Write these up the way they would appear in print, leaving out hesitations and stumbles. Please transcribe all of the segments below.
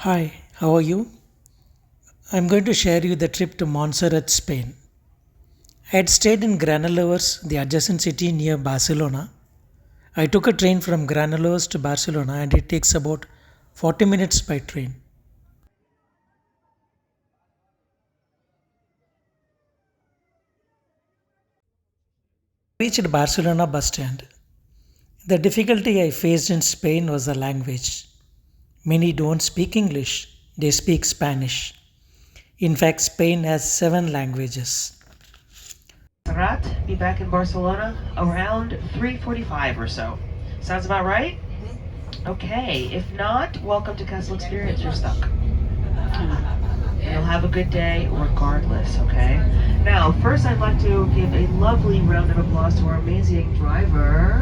Hi, how are you? I'm going to share you the trip to Montserrat, Spain. I had stayed in Granollers, the adjacent city near Barcelona. I took a train from Granollers to Barcelona and it takes about 40 minutes by train. I reached Barcelona bus stand. The difficulty I faced in Spain was the language. Many don't speak English, they speak Spanish. In fact, Spain has 7 languages. Montserrat be back in Barcelona around 3:45 or so. Sounds about right? Okay, if not, welcome to Castle Experience. You're stuck. And you'll have a good day regardless, okay? Now, first I'd like to give a lovely round of applause to our amazing driver,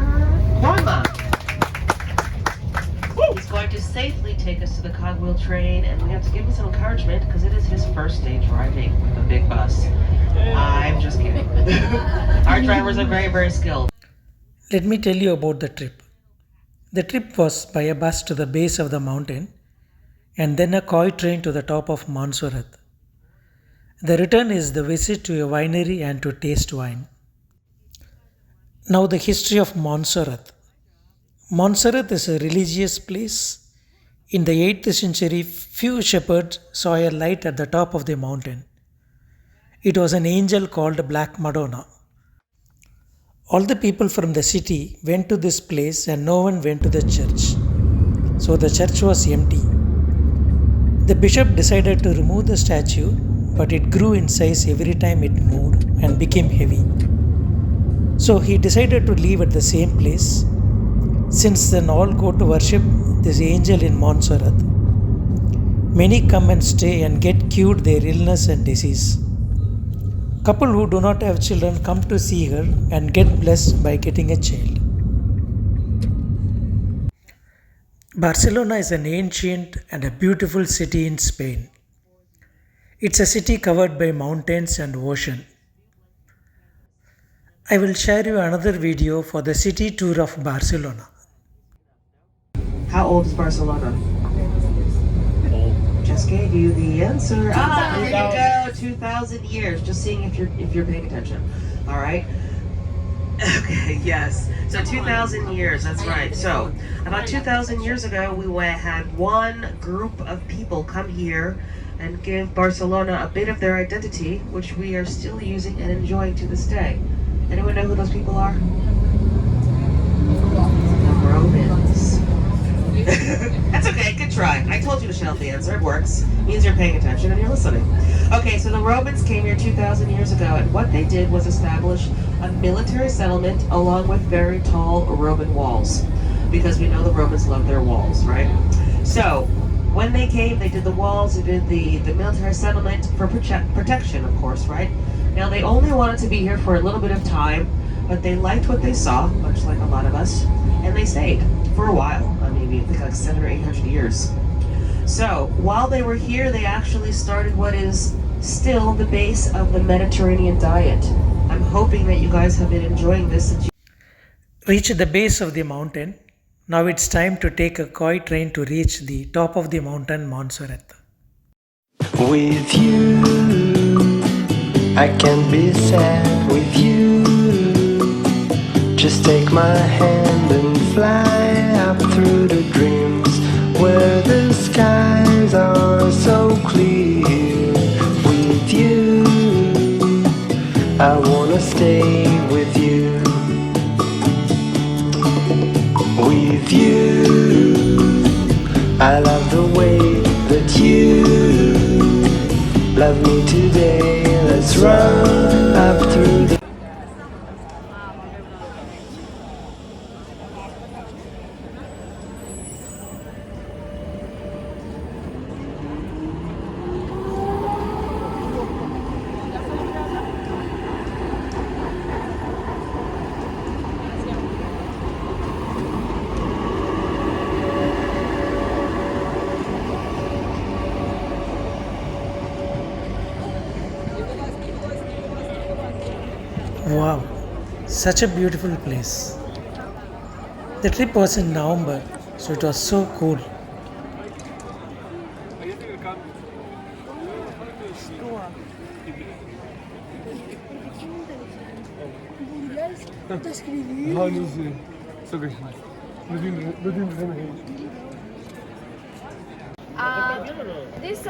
Juanma. He's going to safely take us to the cogwheel train, and we have to give him some encouragement because it is his first day driving with a big bus. I'm just kidding. Our drivers are very, very skilled. Let me tell you about the trip. The trip was by a bus to the base of the mountain and then a koi train to the top of Montserrat. The return is the visit to a winery and to taste wine. Now, the history of Montserrat. Montserrat is a religious place. In the 8th century, few shepherds saw a light at the top of the mountain. It was an angel called Black Madonna. All the people from the city went to this place and no one went to the church. So the church was empty. The bishop decided to remove the statue, but it grew in size every time it moved and became heavy. So he decided to leave at the same place. Since then, all go to worship this angel in Montserrat. Many come and stay and get cured their illness and disease. Couple who do not have children come to see her and get blessed by getting a child. Barcelona is an ancient and a beautiful city in Spain. It's a city covered by mountains and ocean. I will share you another video for the city tour of Barcelona. How old is Barcelona? Just gave you the answer. There you go. 2,000 years. Just seeing if you're paying attention. All right. Okay. Yes. So 2,000 years. That's right. So about 2,000 years ago, had one group of people come here and give Barcelona a bit of their identity, which we are still using and enjoying to this day. Anyone know who those people are? The Romans. That's okay, good try. I told you to shout the answer. It works. It means you're paying attention and you're listening. Okay, so the Romans came here 2,000 years ago, and what they did was establish a military settlement along with very tall Roman walls. Because we know the Romans love their walls, right? So, when they came, they did the walls, they did the military settlement for protection, of course, right? Now, they only wanted to be here for a little bit of time, but they liked what they saw, much like a lot of us, and they stayed for a while. I mean, I think like 700 or 800 years. So while they were here, they actually started what is still the base of the Mediterranean diet. I'm hoping that you guys have been enjoying this. Reach the base of the mountain. Now it's time to take a koi train to reach the top of the mountain, Montserrat. With you, I can be sad with you. Just take my hand and fly up through the dreams where the skies are so clear. With you, I wanna stay with you. With you, I love the way that you love me today. Let's run up through the Wow, such a beautiful place. The trip was in November, so it was so cool. How is it? It's okay. بدون This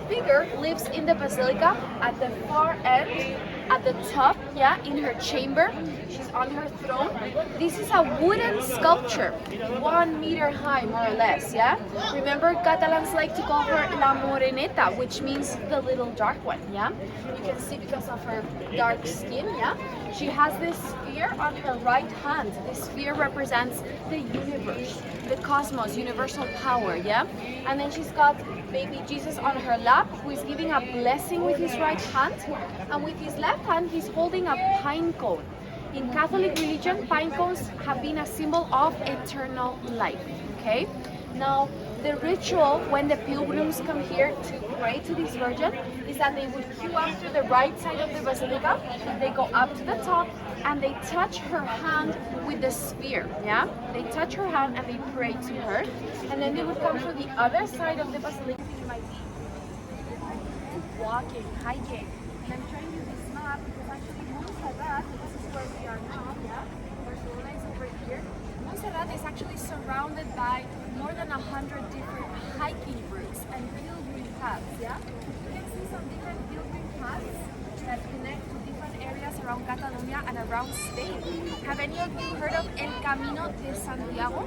figure lives in the basilica at the far end, at the top, yeah, in her chamber. She's on her throne. This is a wooden sculpture, 1 meter high, more or less, yeah? Remember, Catalans like to call her La Moreneta, which means the little dark one, yeah? You can see because of her dark skin, yeah? She has this sphere on her right hand. This sphere represents the universe, the cosmos, universal power, yeah? And then she's got baby Jesus on her lap, who is giving a blessing with his right hand, and with his left hand he's holding a pine cone. In Catholic religion, pine cones have been a symbol of eternal life, okay? Now, the ritual when the pilgrims come here to pray to this Virgin is that they would queue up to the right side of the basilica, they go up to the top, and they touch her hand with the sphere, yeah? They touch her hand and they pray to her, and then they would come to the other side of the basilica. You might be walking, hiking, and I'm showing you this map because actually Montserrat, this is where we are now, yeah? Barcelona is over here. Montserrat is actually surrounded by more than 100 different hiking routes and pilgrim paths, yeah? You can see some different pilgrim paths that connect to different areas around Catalonia and around Spain. Have any of you heard of El Camino de Santiago?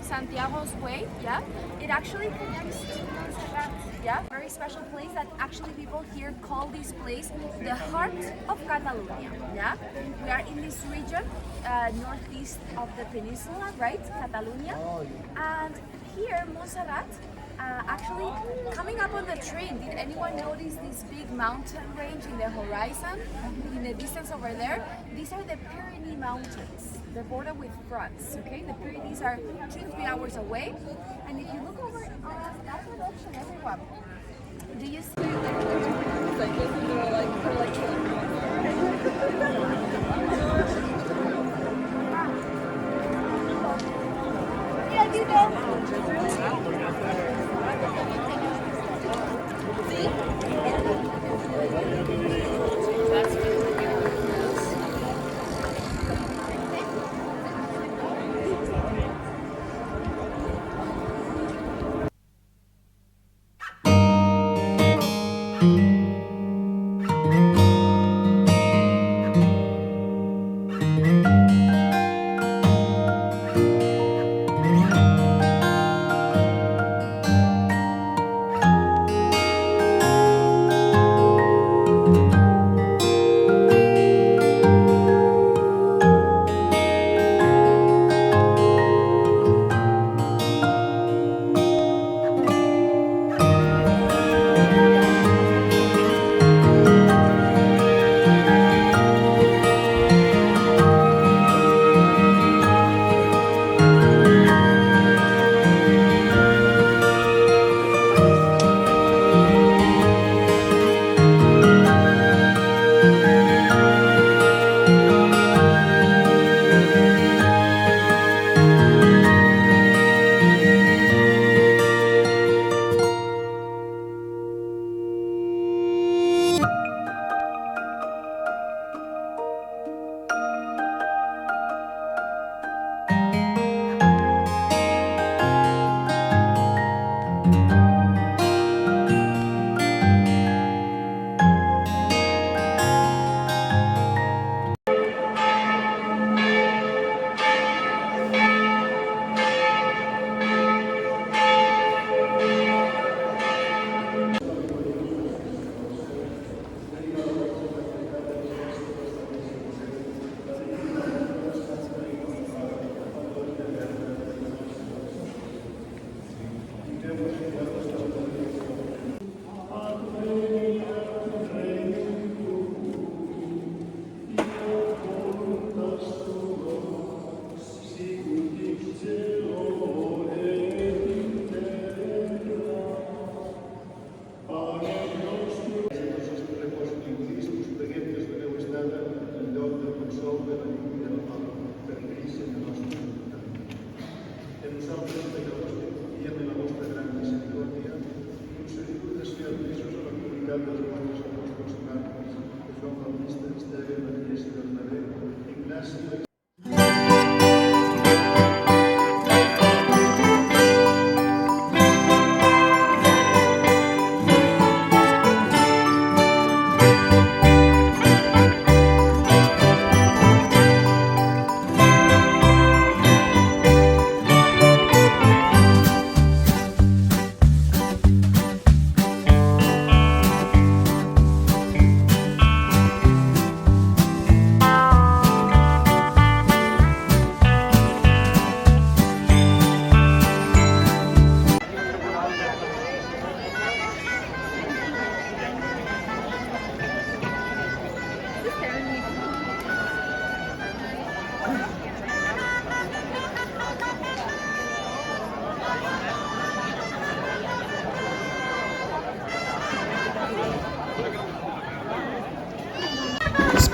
Santiago's Way, yeah? It actually connects to Montserrat, yeah? Very special place that actually people here call this place the heart of Catalonia, yeah? We are in this region, northeast of the peninsula, right? Catalonia. And here, Montserrat, actually coming up on the train, did anyone notice this big mountain range in the horizon, in the distance over there? These are the Pyrenees Mountains, the border with France, okay? The Pyrenees are 2-3 hours away, and if you look over that direction, everyone, do you see yeah, you know.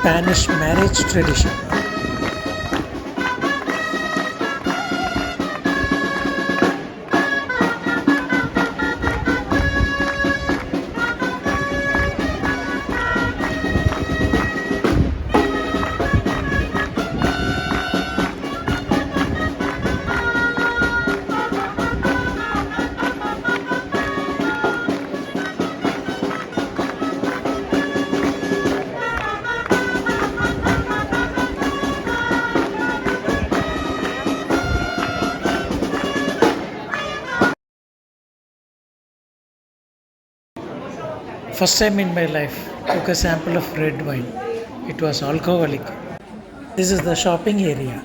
Spanish marriage tradition. First time in my life, took a sample of red wine. It was alcoholic. This is the shopping area.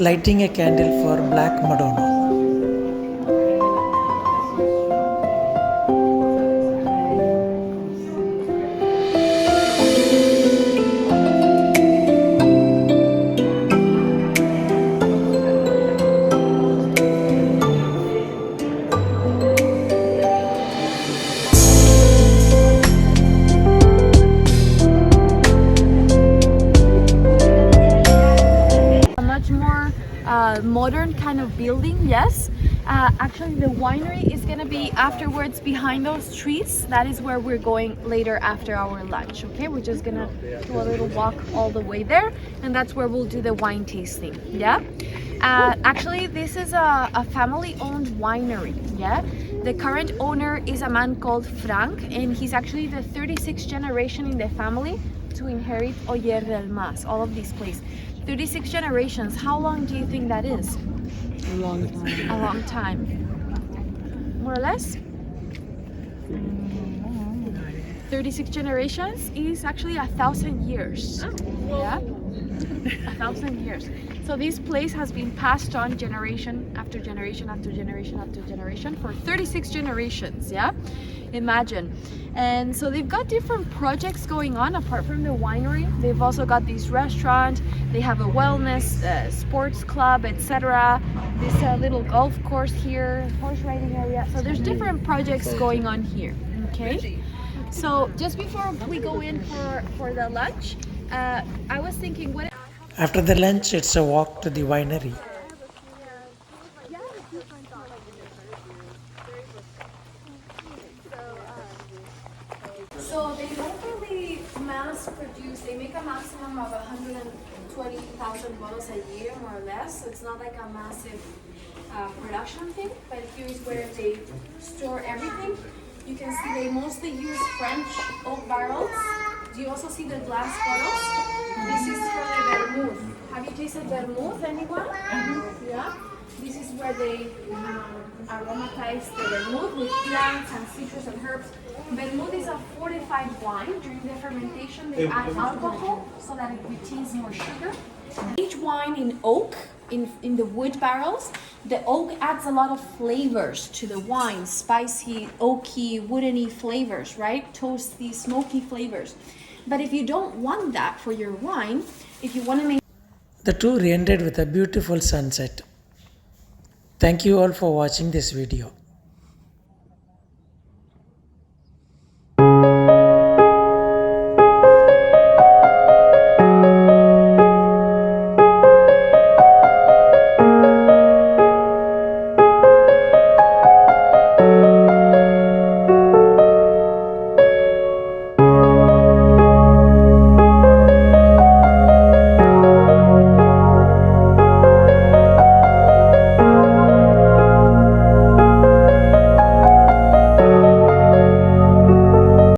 Lighting a candle for Black Madonna. Modern kind of building, yes. Actually, the winery is gonna be afterwards behind those trees. That is where we're going later after our lunch. Okay, we're just gonna do a little walk all the way there, and that's where we'll do the wine tasting. Yeah. Actually, this is a family-owned winery. Yeah. The current owner is a man called Frank, and he's actually the 36th generation in the family to inherit Oller del Mas, all of these places. 36 generations. How long do you think that is? A long time. A long time. More or less? 36 generations is actually 1,000 years. Yeah? 1,000 years. So this place has been passed on generation after generation after generation after generation for 36 generations, yeah? Imagine. And so they've got different projects going on apart from the winery. They've also got this restaurant, they have a wellness, sports club, etc. This little golf course here, horse riding area. So there's different projects going on here, okay? So just before we go in for the lunch, I was thinking, what? After the lunch, it's a walk to the winery. So they don't really mass produce, they make a maximum of 120,000 bottles a year, more or less. So it's not like a massive production thing, but here is where they store everything. You can see they mostly use French oak barrels. Do you also see the glass bottles? This is for the vermouth. Have you tasted vermouth, anyone? Yeah. This is where they aromatize the vermouth with plants and citrus and herbs. Vermouth is a fortified wine. During the fermentation, they add alcohol so that it retains more sugar. Each wine in oak, in the wood barrels, the oak adds a lot of flavors to the wine, spicy, oaky, woodeny flavors, right? Toasty, smoky flavors. But if you don't want that for your wine, if you want to make... The tour ended with a beautiful sunset. Thank you all for watching this video.